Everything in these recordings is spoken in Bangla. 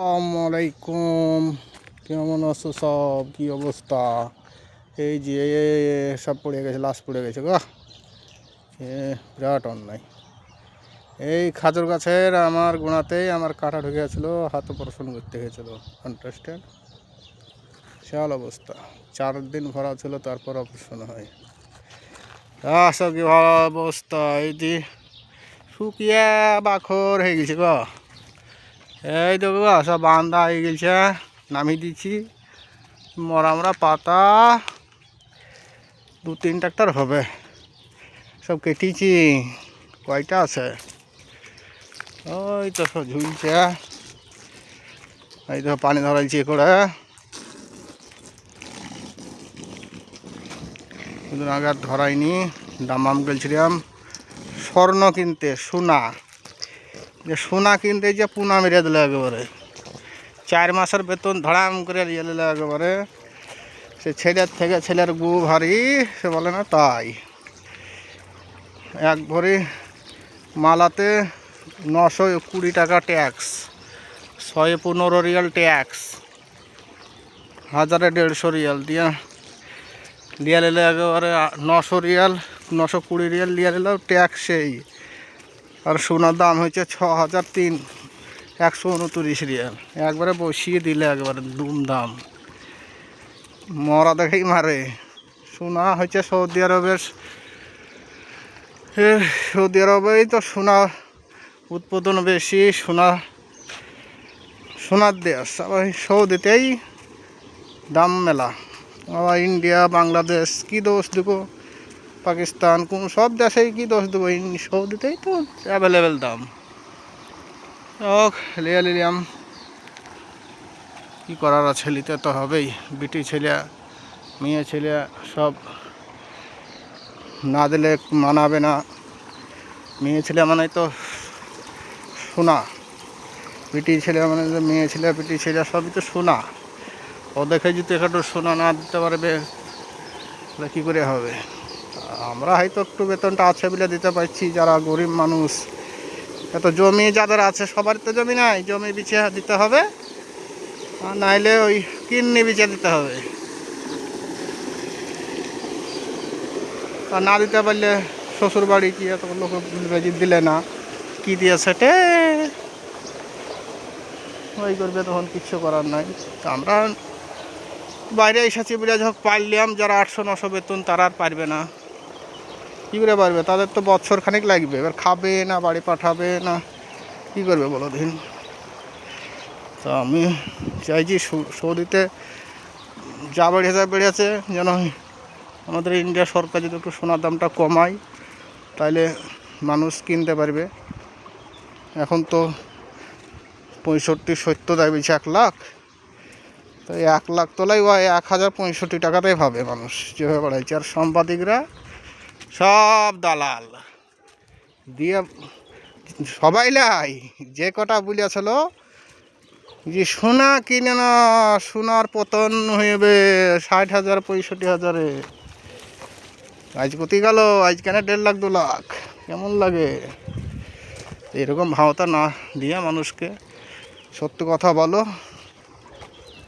আসসালামু আলাইকুম। কেমন আছো সব? কি অবস্থা? এই যে সব পড়ে গেছে, লাশ পড়ে গেছে গো। বিরাট অন্যায়। এই খাজুর গাছের আমার গোড়াতেই আমার কাঁটা ঢুকে গেছিলো, হাত অপারেশন করতে হয়েছিল। আন্ডারস্ট্যান্ড? বিশাল অবস্থা। 4 দিন ভরা ছিল, তারপর অপারেশন হয়। সব কি ভালো অবস্থা। এই যে শুকিয়ে বাখর হয়ে গেছে গো। এই তো গো সব বান্ধা হয়ে গেছে, নামিয়ে দিচ্ছি। মরা পাতা 2-3 ট্রাক্টর হবে, সব কেটেছি। কয়টা আছে? ওই তো সব ঝুলছে। এই তো পানি ধরাইছি করে। কিন্তু আগে আর ধরাইনি। দাম গেছিলাম স্বর্ণ কিনতে, সোনা কিনতে যে পুনা মেরে দিল একেবারে। 4 মাসের বেতন ধড়াম করে নিয়ে নিল একেবারে। সে ছেলের থেকে ছেলের গু ভারী, সে বলে না তাই। 1 ভরি মালাতে 920 টাকা ট্যাক্স, 115 রিয়াল ট্যাক্স, 1000-150 রিয়াল দিয়ে লিয়ে নিলে একেবারে। 900 রিয়াল, 920 রিয়াল লিয়ে নিল ট্যাক্স সেই। আর সোনার দাম হয়েছে 6,129 রিয়াল। একবারে বসিয়ে দিলে একেবারে দুমদাম। মরা দেখেই মারে। সোনা হচ্ছে সৌদি আরবেই তো সোনা উৎপাদন বেশি। সোনার দেশ, আবার সৌদিতেই দাম মেলা। আবার ইন্ডিয়া, বাংলাদেশ কি দোষ দেবো, পাকিস্তান, কোন সব দেশেই কি দোষ দেবো, সৌদিতেই তো অ্যাভেলেবেল দাম। লিয়ে নিলাম, কী করার আছে, নিতে তো হবেই। বিটি ছেলে মেয়ে ছেলে সব না দিলে মানাবে না। মেয়ে ছেলে মানে তো সোনা, বিটি ছেলে মানে মেয়ে ছেলে বিটি ছেলে সবই তো সোনা। ও দেখে যদি একটু সোনা না দিতে পারবে তাহলে কী করে হবে? আমরা হয়তো একটু বেতনটা আছে বলে দিতে পারছি, যারা গরিব মানুষ। এত জমি যাদের আছে, সবার তো জমি নাই, জমি বিছে দিতে হবে, আর নাইলে ওই কিডনি বিছে দিতে হবে। আর না দিতে পারলে শ্বশুর বাড়ি কি এত লোক দিলে না কি দিয়ে সেটে ওই করবে, তখন কিচ্ছু করার নাই। আমরা বাইরে এসেছি বলে যখন পারলাম, যারা 800-900 বেতন তারা আর পারবে না। কী করে পারবে? তাদের তো বছর খানিক লাগবে, এবার খাবে না, বাড়ি পাঠাবে না, কী করবে বলো দিন। তো আমি চাইছি সৌদিতে যা বেড়েছে যেন আমাদের ইন্ডিয়া সরকার যদি একটু সোনার দামটা কমায়, তাহলে মানুষ কিনতে পারবে। এখন তো 65-70 দায় বেশি 1 লাখ, তো 1 লাখ তোলাই 1065 টাকাতেই পাবে মানুষ, যেভাবে বাড়াইছে। আর সাংবাদিকরা সব দালাল দিয়ে সবাই লাই, যে কটা বলিয়াছিল যে সোনা কিনে না, সোনার পতন হইবে 60,000 65,000-এ। আজ কতি গেল, আজ কেন 1.5 লাখ 2 লাখ? কেমন লাগে? এরকম ভাওতা না দিয়ে মানুষকে সত্য কথা বলো,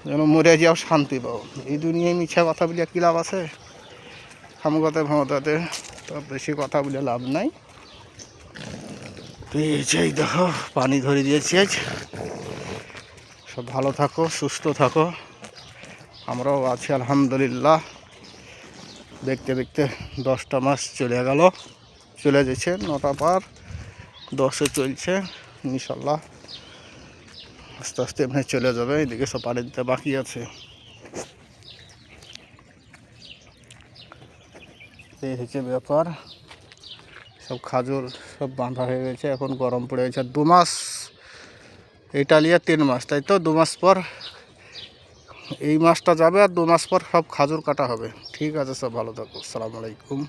যেন মরে যাও শান্তি পাও। এই দুনিয়ায় মিছা কথা বলিয়া কী লাভ আছে? খামুকাতে ভাওতাতে তো বেশি কথা বলে লাভ নাই। তো এই দেখো পানি ধরে দিয়েছি আজ। সব ভালো থাকো, সুস্থ থাকো, আমরাও আছি আলহামদুলিল্লাহ। দেখতে দেখতে 10টা মাস চলে যাচ্ছে, 9টা পার 10-এ চলছে। ইনশাল্লাহ আস্তে আস্তে এমনি চলে যাবে। এদিকে সব পানি দিতে বাকি আছে। এই হচ্ছে ব্যাপার। সব খাজুর সব বাঁধা হয়ে গেছে, এখন গরম পড়ে গেছে। 2 মাস এইটা নিয়ে 3 মাস, তাই তো 2 মাস পর এই মাসটা যাবে, আর 2 মাস পর সব খাজুর কাটা হবে। ঠিক আছে, সব ভালো থাকো, আসসালামু আলাইকুম।